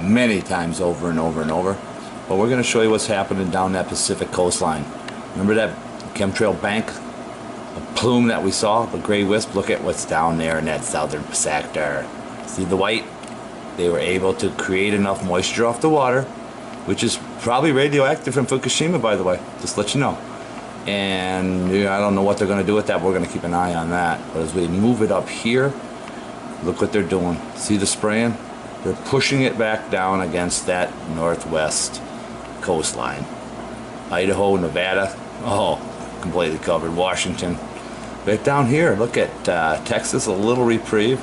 many times over and over and over. But we're going to show you what's happening down that Pacific coastline. Remember that chemtrail bank of plume that we saw, the gray wisp? Look at what's down there in that southern sector. See the white? They were able to create enough moisture off the water, which is probably radioactive from Fukushima, by the way, just to let you know. And I don't know what they're going to do with that. We're going to keep an eye on that. But as we move it up here, look what they're doing. See the spraying? They're pushing it back down against that northwest coastline. Idaho, Nevada, oh, completely covered. Washington. Right down here, look at Texas, a little reprieve.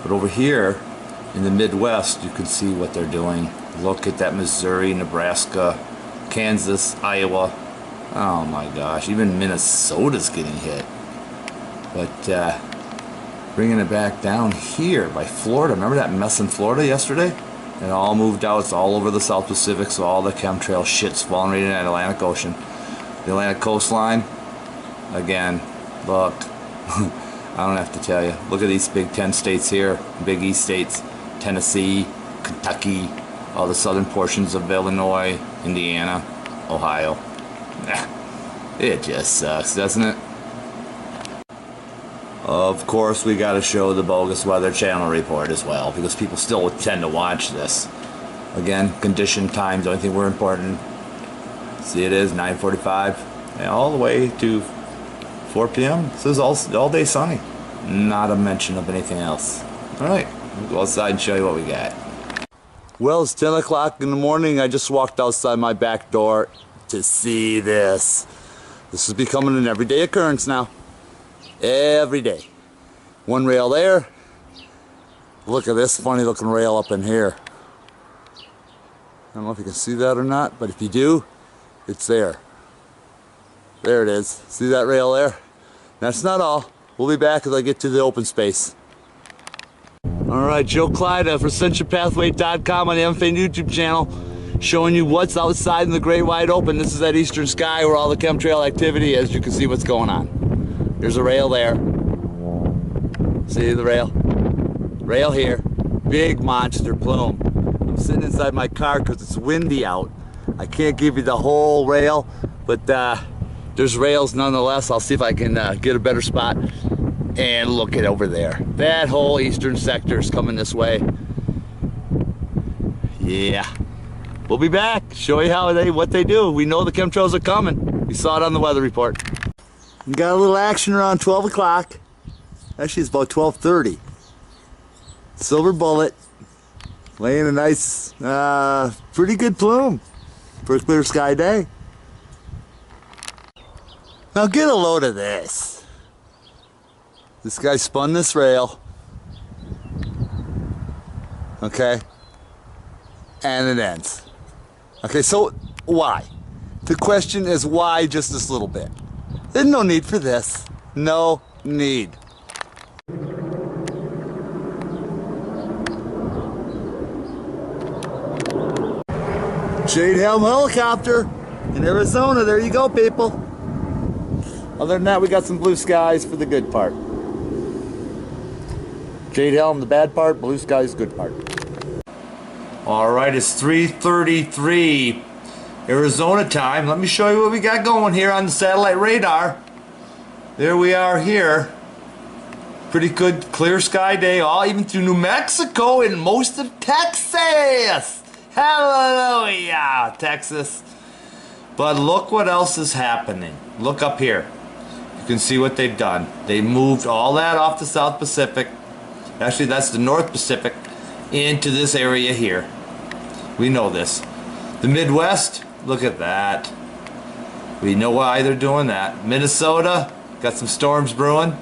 But over here in the Midwest, you can see what they're doing. Look at that Missouri, Nebraska, Kansas, Iowa. Oh my gosh, even Minnesota's getting hit. But bringing it back down here by Florida. Remember that mess in Florida yesterday? It all moved out. It's all over the South Pacific, so all the chemtrail shit's falling right in that Atlantic Ocean. The Atlantic coastline, again, look. I don't have to tell you. Look at these Big Ten states here, Big East states, Tennessee, Kentucky, all the southern portions of Illinois, Indiana, Ohio. It just sucks, doesn't it? Of course, we got to show the bogus Weather Channel report as well, because people still tend to watch this. Again, condition times, the only thing we're important. See, it is 9:45, and all the way to 4 p.m. This is all day sunny. Not a mention of anything else. All right, we'll go outside and show you what we got. Well, it's 10 o'clock in the morning. I just walked outside my back door to see this. This is becoming an everyday occurrence now. Every day. One rail there. Look at this funny looking rail up in here. I don't know if you can see that or not, but if you do, it's there. There it is. See that rail there? That's not all. We'll be back as I get to the open space. Alright, Joe Clyde for SensurePathway.com on the MFA YouTube channel, showing you what's outside in the great wide open. This is that eastern sky where all the chemtrail activity is. You can see what's going on. There's a rail there. See the rail? Rail here. Big monster plume. I'm sitting inside my car because it's windy out. I can't give you the whole rail, but there's rails nonetheless. I'll see if I can get a better spot. And look at over there. That whole eastern sector is coming this way. Yeah. We'll be back. Show you what they do. We know the chemtrails are coming. We saw it on the weather report. We got a little action around 12 o'clock. Actually, it's about 12:30. Silver bullet. Laying a nice, pretty good plume for a clear sky day. Now get a load of this. This guy spun this rail, okay, and it ends. Okay, so why? The question is why just this little bit? There's no need for this. No need. Jade Helm helicopter in Arizona. There you go, people. Other than that, we got some blue skies for the good part. Jade Helm, the bad part, blue skies, good part. Alright, it's 3:33 Arizona time. Let me show you what we got going here on the satellite radar. There we are here. Pretty good clear sky day, all even through New Mexico and most of Texas. Hallelujah, Texas. But look what else is happening. Look up here. You can see what they've done. They moved all that off the South Pacific. Actually, that's the North Pacific into this area here. We know this. The Midwest, look at that. We know why they're doing that. Minnesota, got some storms brewing.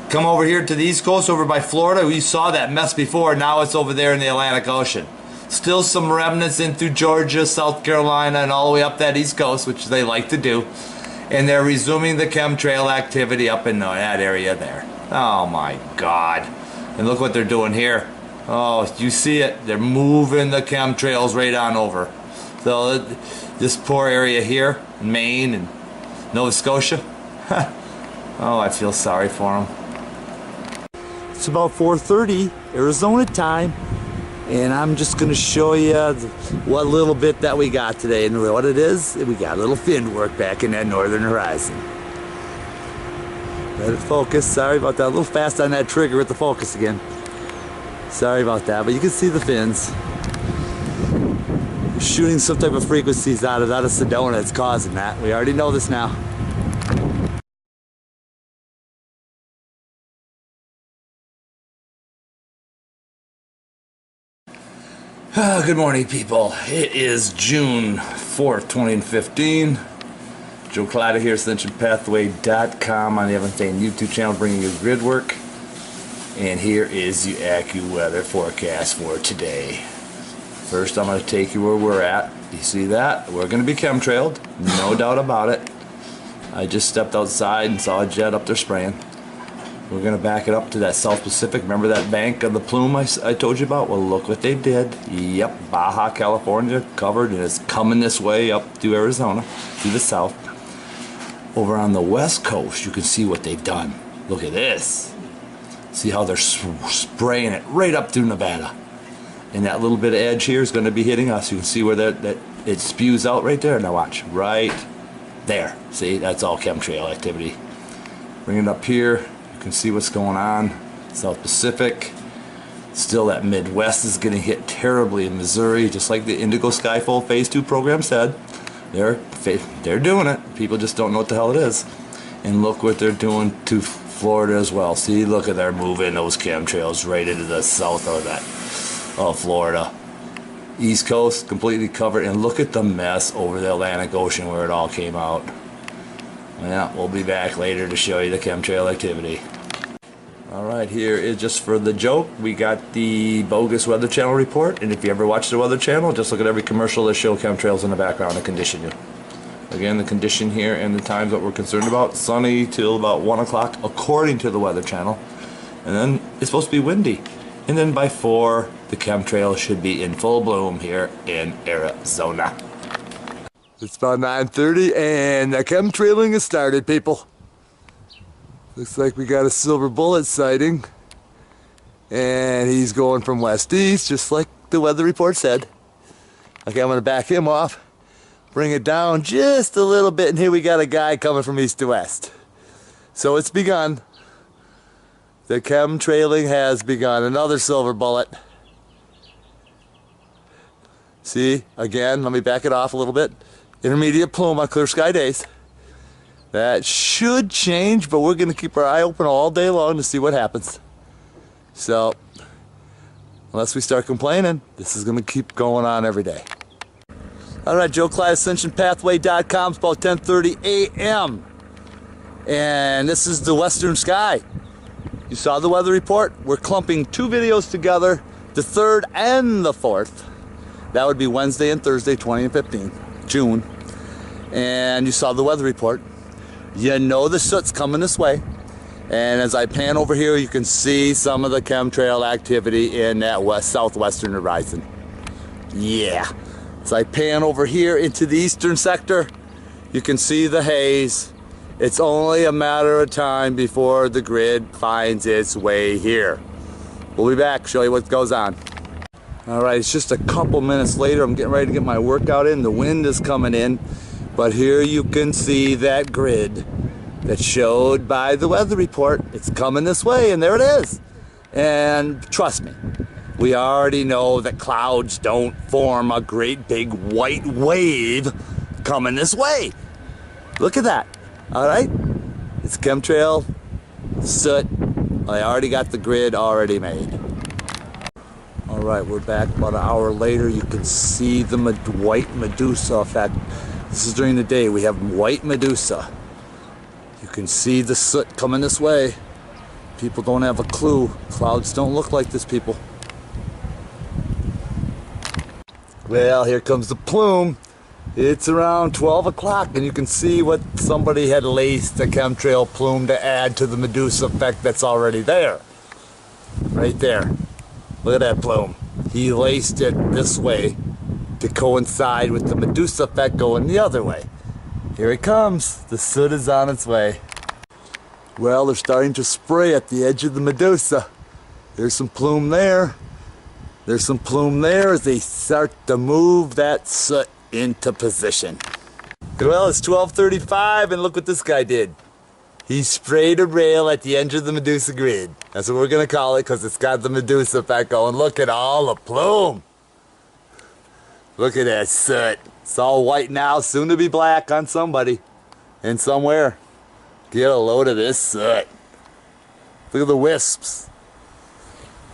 Come over here to the East Coast, over by Florida. We saw that mess before. Now it's over there in the Atlantic Ocean. Still some remnants in through Georgia, South Carolina, and all the way up that East Coast, which they like to do. And they're resuming the chemtrail activity up in that area there. Oh my God. And look what they're doing here. Oh, you see it? They're moving the chemtrails right on over. So this poor area here, Maine and Nova Scotia. Oh, I feel sorry for them. It's about 4:30 Arizona time, And I'm just going to show you what little bit that we got today. And what it is, we got a little fin work back in that northern horizon. Let it focus. Sorry about that. A little fast on that trigger with the focus again. Sorry about that, but you can see the fins. We're shooting some type of frequencies out of Sedona that's causing that. We already know this now. Good morning, people. It is June 4th, 2015. Joe Clatta here, AscensionPathway.com on the Evan YouTube channel, bringing you grid work. And here is the AccuWeather forecast for today. First, I'm going to take you where we're at. You see that? We're going to be chemtrailed, no doubt about it. I just stepped outside and saw a jet up there spraying. We're going to back it up to that South Pacific. Remember that bank of the plume I told you about? Well, look what they did. Yep, Baja California covered, and it's coming this way up to Arizona, to the south. Over on the west coast, you can see what they've done. Look at this. See how they're spraying it right up through Nevada. And that little bit of edge here is going to be hitting us. You can see where that it spews out right there. Now watch, right there. See, that's all chemtrail activity. Bring it up here. You can see what's going on. South Pacific. Still, that Midwest is getting hit terribly in Missouri, just like the Indigo Skyfold Phase 2 program said. They're doing it. People just don't know what the hell it is. And look what they're doing to Florida as well. See, look at they're moving those chemtrails right into the south of that Florida. East Coast completely covered, and look at the mess over the Atlantic Ocean where it all came out. Yeah, we'll be back later to show you the chemtrail activity. Alright, here is just for the joke. We got the bogus Weather Channel report, and if you ever watch the Weather Channel, just look at every commercial that show chemtrails in the background and condition you. Again, the condition here and the times that we're concerned about, sunny till about 1 o'clock according to the Weather Channel. And then it's supposed to be windy. And then by 4, the chemtrail should be in full bloom here in Arizona. It's about 9:30 and the chemtrailing has started, people. Looks like we got a silver bullet sighting. And he's going from west-east, just like the weather report said. Okay, I'm going to back him off. Bring it down just a little bit, and here we got a guy coming from east to west. So it's begun. The chemtrailing has begun. Another silver bullet. See, again, let me back it off a little bit. Intermediate plume on clear sky days. That should change, but we're going to keep our eye open all day long to see what happens. So, unless we start complaining, this is going to keep going on every day. Alright, Joe Clatta, AscensionPathway.com. It's about 10:30 a.m. And this is the western sky. You saw the weather report? We're clumping 2 videos together, the 3rd and the 4th. That would be Wednesday and Thursday, 20 and 15, June. And you saw the weather report. You know the soot's coming this way. And as I pan over here, you can see some of the chemtrail activity in that southwestern horizon. Yeah. As I pan over here into the eastern sector, you can see the haze. It's only a matter of time before the grid finds its way here. We'll be back, show you what goes on. Alright, it's just a couple minutes later. I'm getting ready to get my workout in. The wind is coming in. But here you can see that grid that's showed by the weather report. It's coming this way, and there it is. And trust me, we already know that clouds don't form a great big white wave coming this way. Look at that. Alright? It's chemtrail, soot. I already got the grid already made. Alright, we're back about an hour later. You can see the white Medusa effect. This is during the day. We have white Medusa. You can see the soot coming this way. People don't have a clue. Clouds don't look like this, people. Well, here comes the plume. It's around 12 o'clock, and you can see what somebody had laced the chemtrail plume to add to the Medusa effect that's already there. Right there. Look at that plume. He laced it this way to coincide with the Medusa effect going the other way. Here it comes. The soot is on its way. Well, they're starting to spray at the edge of the Medusa. There's some plume there. There's some plume there as they start to move that soot into position. Well, it's 12:35 and look what this guy did. He sprayed a rail at the edge of the Medusa grid. That's what we're going to call it because it's got the Medusa effect going. Look at all the plume. Look at that soot. It's all white now, soon to be black on somebody and somewhere. Get a load of this soot. Look at the wisps.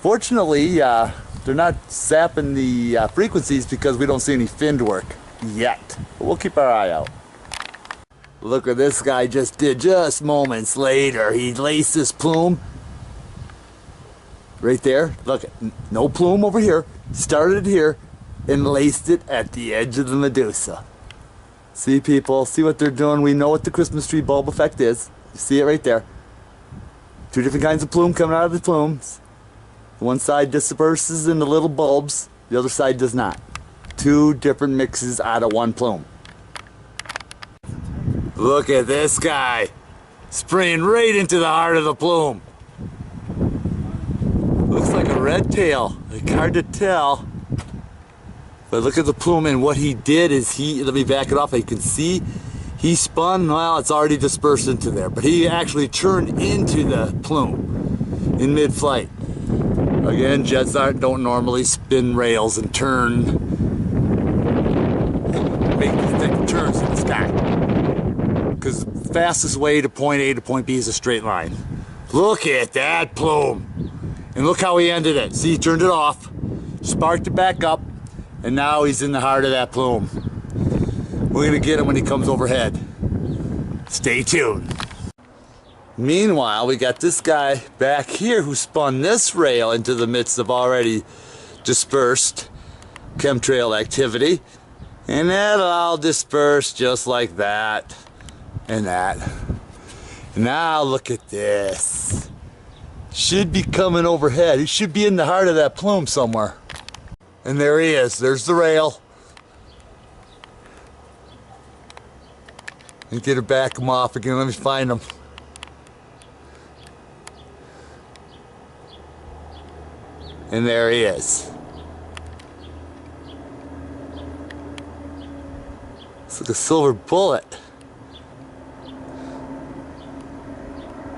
Fortunately, they're not sapping the frequencies because we don't see any finned work yet. But we'll keep our eye out. Look what this guy just did just moments later. He laced this plume right there. Look, no plume over here. Started here and laced it at the edge of the Medusa. See, people, see what they're doing. We know what the Christmas tree bulb effect is. You see it right there. Two different kinds of plume coming out of the plumes. One side disperses into little bulbs, the other side does not. Two different mixes out of one plume. Look at this guy, spraying right into the heart of the plume. Looks like a red tail, like hard to tell. But look at the plume, and what he did is let me back it off, you can see, he spun, well, it's already dispersed into there, but he actually turned into the plume in mid-flight. Again, jets don't normally spin rails and make thick turns in the sky. Because the fastest way to point A to point B is a straight line. Look at that plume. And look how he ended it. See, he turned it off, sparked it back up, and now he's in the heart of that plume. We're gonna get him when he comes overhead. Stay tuned. Meanwhile, we got this guy back here who spun this rail into the midst of already dispersed chemtrail activity. And that'll all disperse just like that and that. Now look at this. Should be coming overhead. He should be in the heart of that plume somewhere. And there he is. There's the rail. And get to back him off again. Let me find him. And there he is. It's like a silver bullet.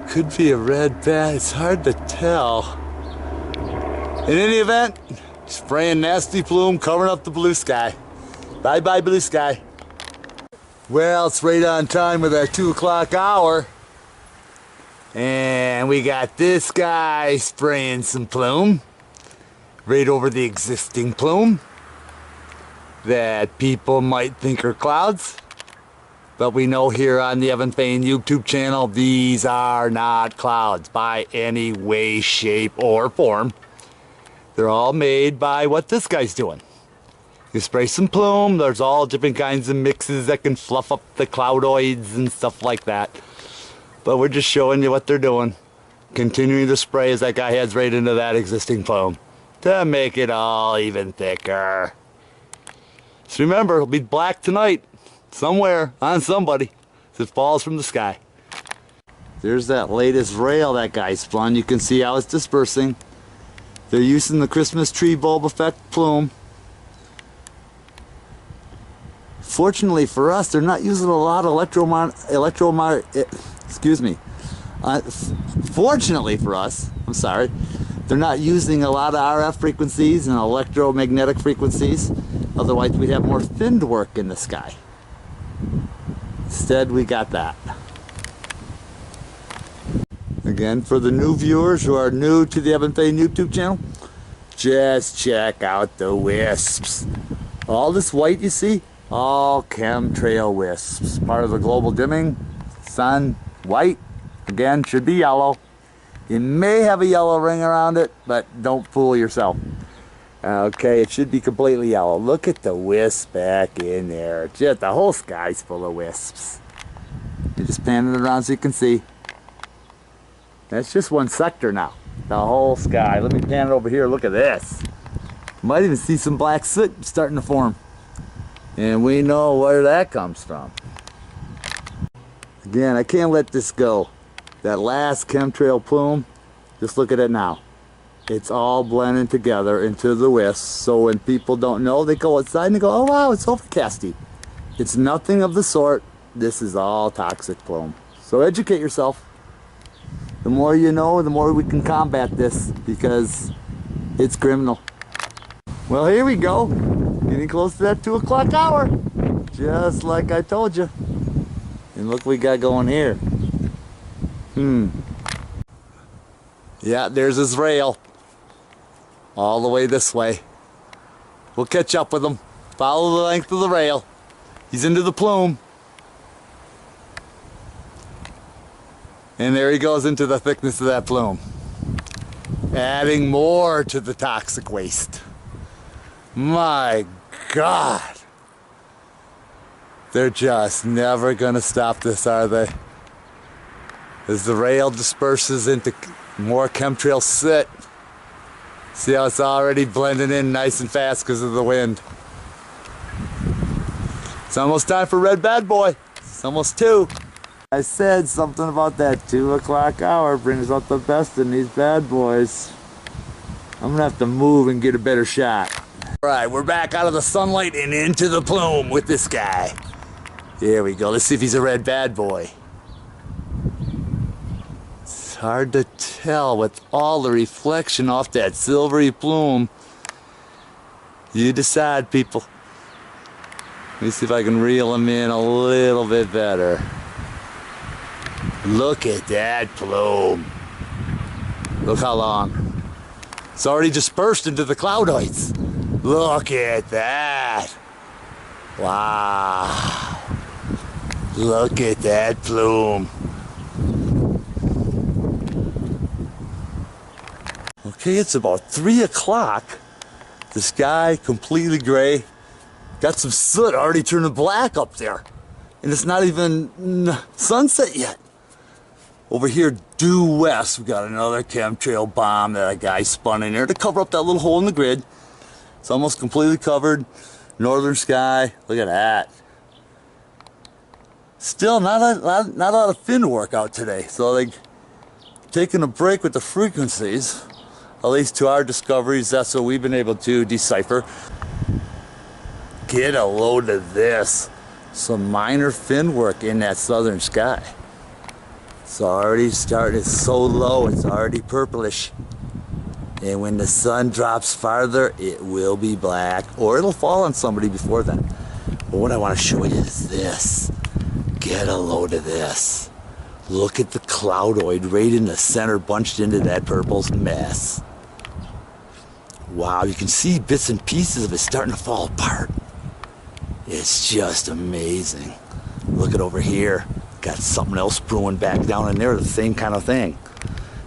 Could be a red bat. It's hard to tell. In any event, spraying nasty plume, covering up the blue sky. Bye-bye, blue sky. Well, it's right on time with our 2 o'clock hour. And we got this guy spraying some plume right over the existing plume that people might think are clouds. But we know here on the Evan Fain YouTube channel, these are not clouds by any way, shape, or form. They're all made by what this guy's doing. You spray some plume, there's all different kinds of mixes that can fluff up the cloudoids and stuff like that. But we're just showing you what they're doing. Continuing to spray as that guy heads right into that existing plume to make it all even thicker. So remember, it'll be black tonight, somewhere, on somebody, as it falls from the sky. There's that latest rail that guy spun. You can see how it's dispersing. They're using the Christmas tree bulb effect plume. Fortunately for us, they're not using a lot of fortunately for us, I'm sorry, they're not using a lot of RF frequencies and electromagnetic frequencies. Otherwise, we'd have more thinned work in the sky. Instead, we got that. Again, for the new viewers who are new to the Evan Fain YouTube channel, just check out the wisps. All this white you see, all chemtrail wisps. Part of the global dimming, sun, white, again, should be yellow. You may have a yellow ring around it, but don't fool yourself. Okay, it should be completely yellow. Look at the wisp back in there. Just the whole sky's full of wisps. You just pan it around so you can see. That's just one sector now. The whole sky. Let me pan it over here. Look at this. You might even see some black soot starting to form. And we know where that comes from. Again, I can't let this go. That last chemtrail plume, just look at it now. It's all blending together into the wisp, so when people don't know, they go outside and they go, oh wow, it's overcasty. It's nothing of the sort. This is all toxic plume. So educate yourself. The more you know, the more we can combat this, because it's criminal. Well, here we go. Getting close to that 2 o'clock hour. Just like I told you. And look what we got going here. Yeah, there's his rail. All the way this way. We'll catch up with him. Follow the length of the rail. He's into the plume. And there he goes into the thickness of that plume. Adding more to the toxic waste. My God. They're just never gonna stop this, are they? As the rail disperses into more chemtrail soot. See how it's already blending in nice and fast because of the wind. It's almost time for Red Bad Boy. It's almost 2. I said something about that 2 o'clock hour brings out the best in these bad boys. I'm gonna have to move and get a better shot. All right, we're back out of the sunlight and into the plume with this guy. There we go. Let's see if he's a red bad boy. It's hard to tell with all the reflection off that silvery plume. You decide, people. Let me see if I can reel him in a little bit better. Look at that plume. Look how long. It's already dispersed into the cloudoids. Look at that. Wow. Look at that plume. Okay, it's about 3 o'clock. The sky completely gray. Got some soot already turning black up there. And it's not even sunset yet. Over here, due west, we got another chemtrail bomb that a guy spun in there to cover up that little hole in the grid. It's almost completely covered. Northern sky, look at that. Still not a lot of fin work out today. So like taking a break with the frequencies, at least to our discoveries, that's what we've been able to decipher. Get a load of this. Some minor fin work in that southern sky. It's already started, it's so low, it's already purplish. And when the sun drops farther, it will be black, or it'll fall on somebody before then. But what I want to show you is this. Get a load of this. Look at the cloudoid right in the center, bunched into that purple mess. Wow, you can see bits and pieces of it starting to fall apart. It's just amazing. Look at over here. Got something else brewing back down in there, the same kind of thing.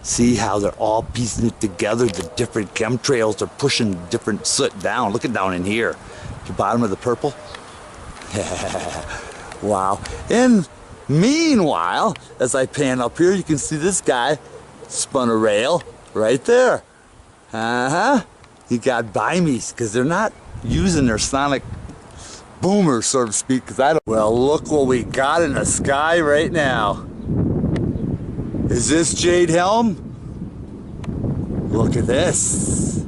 See how they're all piecing it together, the different chemtrails are pushing different soot down. Look at down in here, the bottom of the purple. Wow. And meanwhile, as I pan up here, you can see this guy spun a rail right there. He got by me because they're not using their sonic boomer, so to speak, because I don't. Well, look what we got in the sky right now. Is this Jade Helm? Look at this.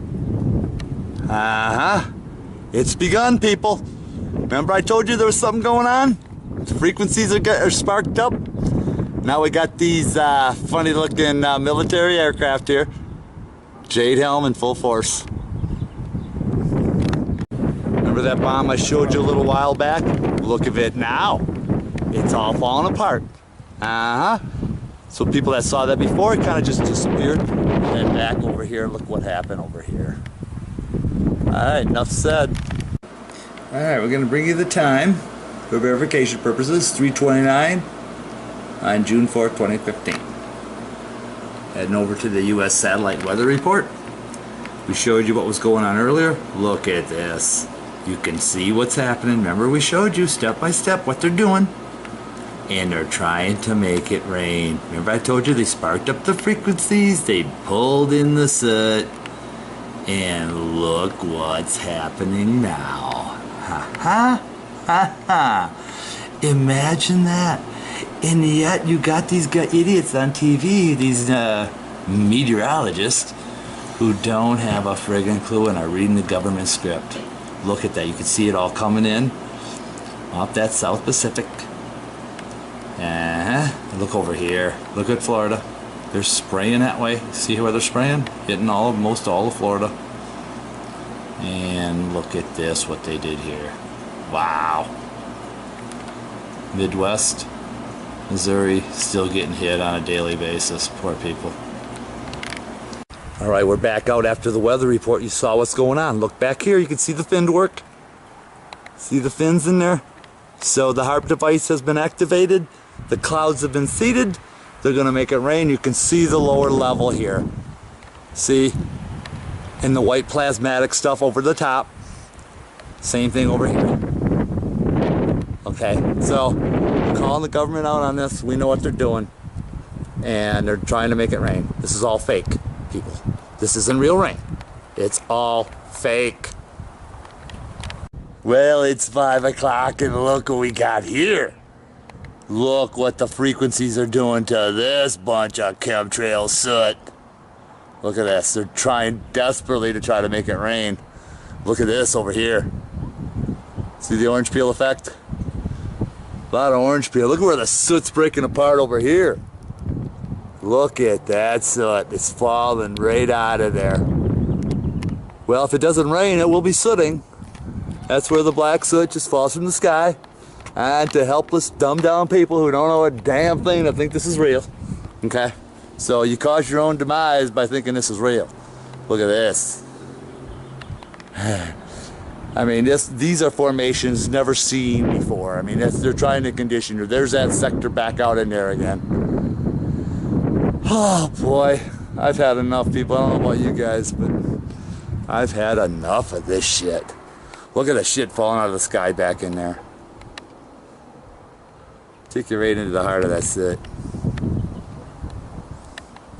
It's begun, people. Remember I told you there was something going on? The frequencies are sparked up. Now we got these funny looking military aircraft here. Jade Helm in full force. Remember that bomb I showed you a little while back? Look at it now. It's all falling apart. So people that saw that before, it kind of just disappeared. And back over here, look what happened over here. Alright, enough said. Alright, we're going to bring you the time for verification purposes. 3:29 on June 4th, 2015. Heading over to the U.S. satellite weather report. We showed you what was going on earlier. Look at this. You can see what's happening. Remember we showed you step by step what they're doing. And they're trying to make it rain. Remember I told you they sparked up the frequencies. They pulled in the soot. And look what's happening now. Imagine that. And yet you got these idiots on TV, these meteorologists, who don't have a friggin' clue and are reading the government script. Look at that. You can see it all coming in off that South Pacific. Look over here. Look at Florida. They're spraying that way. See where they're spraying? Hitting most all of Florida. And look at this, what they did here. Wow. Midwest, Missouri, still getting hit on a daily basis. Poor people. All right, we're back out after the weather report. You saw what's going on. Look back here. You can see the fin work. See the fins in there? So the HARP device has been activated. The clouds have been seeded. They're going to make it rain. You can see the lower level here. See? And the white plasmatic stuff over the top. Same thing over here. Okay, so I'm calling the government out on this. We know what they're doing. And they're trying to make it rain. This is all fake, people. This isn't real rain. It's all fake. Well, it's 5 o'clock and look what we got here. Look what the frequencies are doing to this bunch of chemtrail soot. Look at this. They're trying desperately to try to make it rain. Look at this over here. See the orange peel effect? A lot of orange peel. Look where the soot's breaking apart over here. Look at that soot. It's falling right out of there. Well, if it doesn't rain, it will be sooting. That's where the black soot just falls from the sky. And to helpless, dumbed down people who don't know a damn thing that think this is real. Okay? So you cause your own demise by thinking this is real. Look at this. I mean, these are formations never seen before. I mean, they're trying to condition you. There's that sector back out in there again. Oh boy, I've had enough, people. I don't know about you guys, but I've had enough of this shit. Look at the shit falling out of the sky back in there. Take you right into the heart of that soot.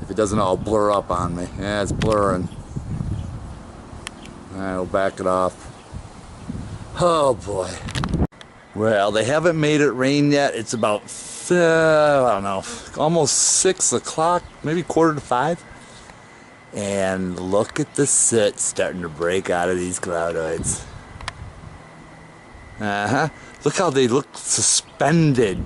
If it doesn't all blur up on me. Yeah, it's blurring. Alright, we'll back it off. Oh boy. Well, they haven't made it rain yet. It's about, I don't know, almost 6 o'clock, maybe 4:45. And look at the soot starting to break out of these cloudoids. Look how they look suspended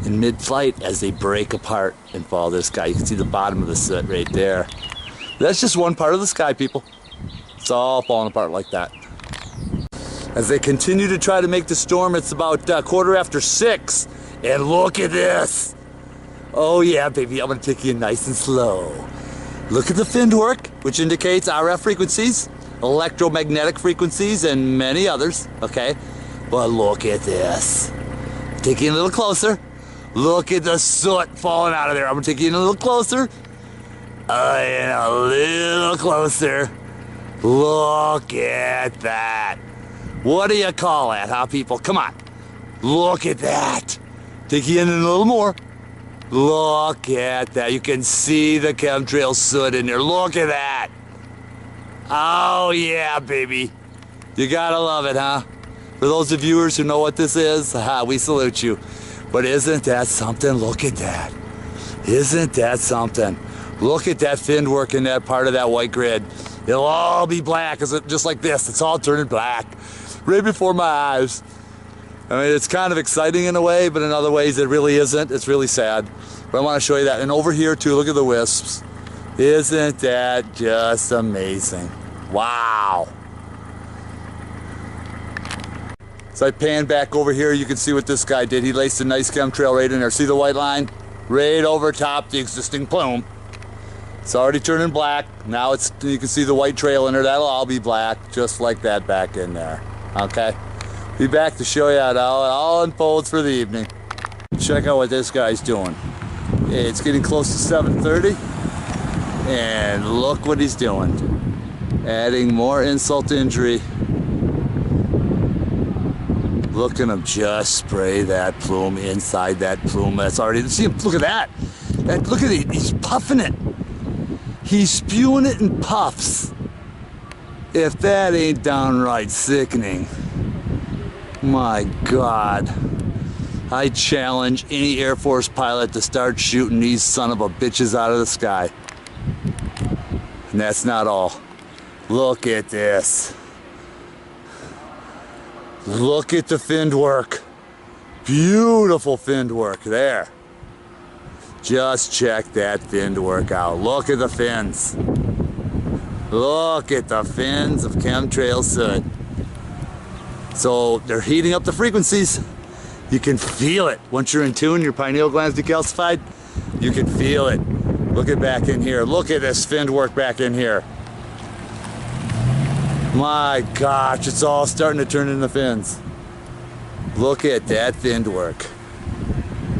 in mid-flight as they break apart and fall to the sky. You can see the bottom of the soot right there. That's just one part of the sky, people. It's all falling apart like that. As they continue to try to make the storm, it's about 6:15. And look at this. Oh yeah, baby, I'm gonna take you nice and slow. Look at the fin work, which indicates RF frequencies, electromagnetic frequencies, and many others, okay? But look at this. Take you in a little closer. Look at the soot falling out of there. I'm gonna take you in a little closer. And a little closer. Look at that. What do you call that, huh, people? Come on. Look at that. Take you in a little more. Look at that. You can see the chemtrail soot in there. Look at that. Oh, yeah, baby. You gotta love it, huh? For those of viewers who know what this is, we salute you. But isn't that something? Look at that. Isn't that something? Look at that fin work in that part of that white grid. It'll all be black, just like this. It's all turning black right before my eyes. I mean, it's kind of exciting in a way, but in other ways it really isn't. It's really sad. But I want to show you that. And over here too, look at the wisps. Isn't that just amazing? Wow. So I pan back over here, you can see what this guy did. He laced a nice chemtrail right in there. See the white line? Right over top the existing plume. It's already turning black. Now you can see the white trail in there. That'll all be black, just like that back in there. Okay? Be back to show you how it all unfolds for the evening. Check out what this guy's doing. It's getting close to 7:30. And look what he's doing. Adding more insult to injury. Look at him just spray that plume inside that plume. That's already, see him, look at that. Look at it, he's puffing it. He's spewing it in puffs. If that ain't downright sickening. My God. I challenge any Air Force pilot to start shooting these son of a bitches out of the sky. And that's not all. Look at this. Look at the finned work. Beautiful finned work there. Just check that finned work out. Look at the fins. Look at the fins of chemtrail soot. So they're heating up the frequencies. You can feel it. Once you're in tune, your pineal gland's decalcified, you can feel it. Look at back in here. Look at this finned work back in here. My gosh, it's all starting to turn into fins. Look at that finned work.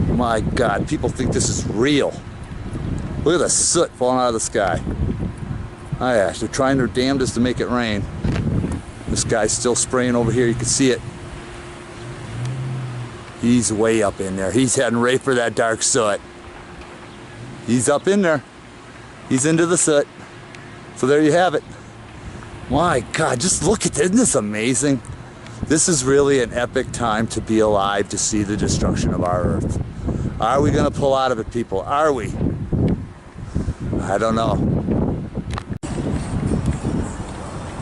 My God, people think this is real. Look at the soot falling out of the sky. Oh yeah, they're trying their damnedest to make it rain. This guy's still spraying over here, you can see it. He's way up in there. He's heading right for that dark soot. He's up in there. He's into the soot. So there you have it. My God, just look at this. Isn't this amazing? This is really an epic time to be alive, to see the destruction of our Earth. Are we going to pull out of it, people? Are we? I don't know.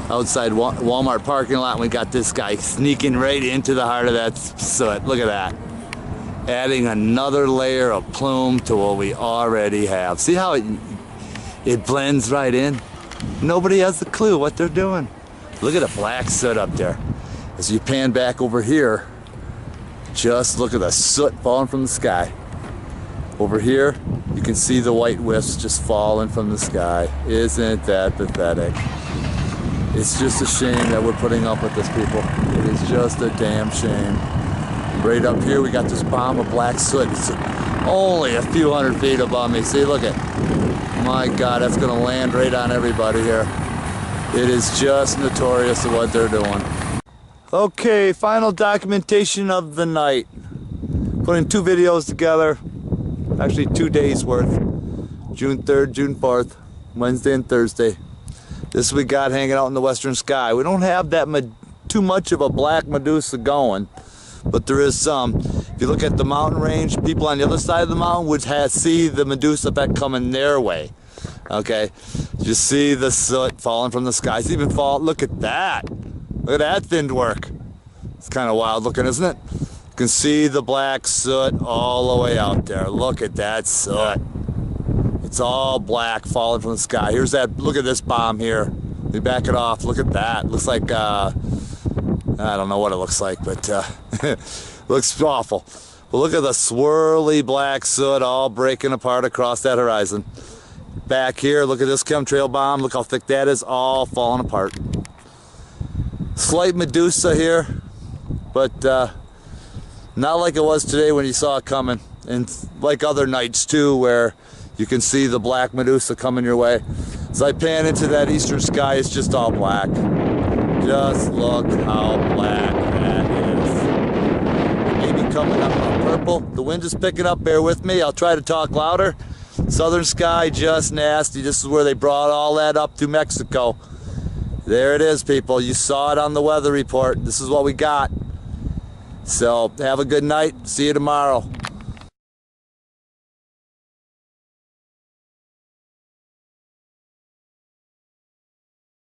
Outside Walmart parking lot, we got this guy sneaking right into the heart of that soot. Look at that. Adding another layer of plume to what we already have. See how it blends right in? Nobody has a clue what they're doing. Look at the black soot up there. As you pan back over here, just look at the soot falling from the sky. Over here, you can see the white wisps just falling from the sky. Isn't that pathetic? It's just a shame that we're putting up with this, people. It is just a damn shame. Right up here, we got this bomb of black soot. It's only a few hundred feet above me. See, look at. My God, that's gonna land right on everybody here. It is just notorious of what they're doing. Okay, final documentation of the night. Putting two videos together. Actually 2 days worth. June 3rd, June 4th, Wednesday and Thursday. This we got hanging out in the western sky. We don't have that too much of a black Medusa going, but there is some. If you look at the mountain range, people on the other side of the mountain would see the Medusa effect coming their way. Okay, you see the soot falling from the skies. Even fall. Look at that. Look at that thinned work. It's kind of wild looking, isn't it? You can see the black soot all the way out there. Look at that soot. It's all black falling from the sky. Here's that. Look at this bomb here. We back it off. Look at that. Looks like I don't know what it looks like, but looks awful. But look at the swirly black soot all breaking apart across that horizon. Back here, look at this chemtrail bomb. Look how thick that is, all falling apart. Slight Medusa here, but not like it was today when you saw it coming. And like other nights too, where you can see the black Medusa coming your way. As I pan into that eastern sky, it's just all black. Just look how black that is. Maybe coming up on purple. The wind is picking up, bear with me. I'll try to talk louder. Southern sky, just nasty. This is where they brought all that up to Mexico. There it is, people. You saw it on the weather report. This is what we got. So have a good night. See you tomorrow.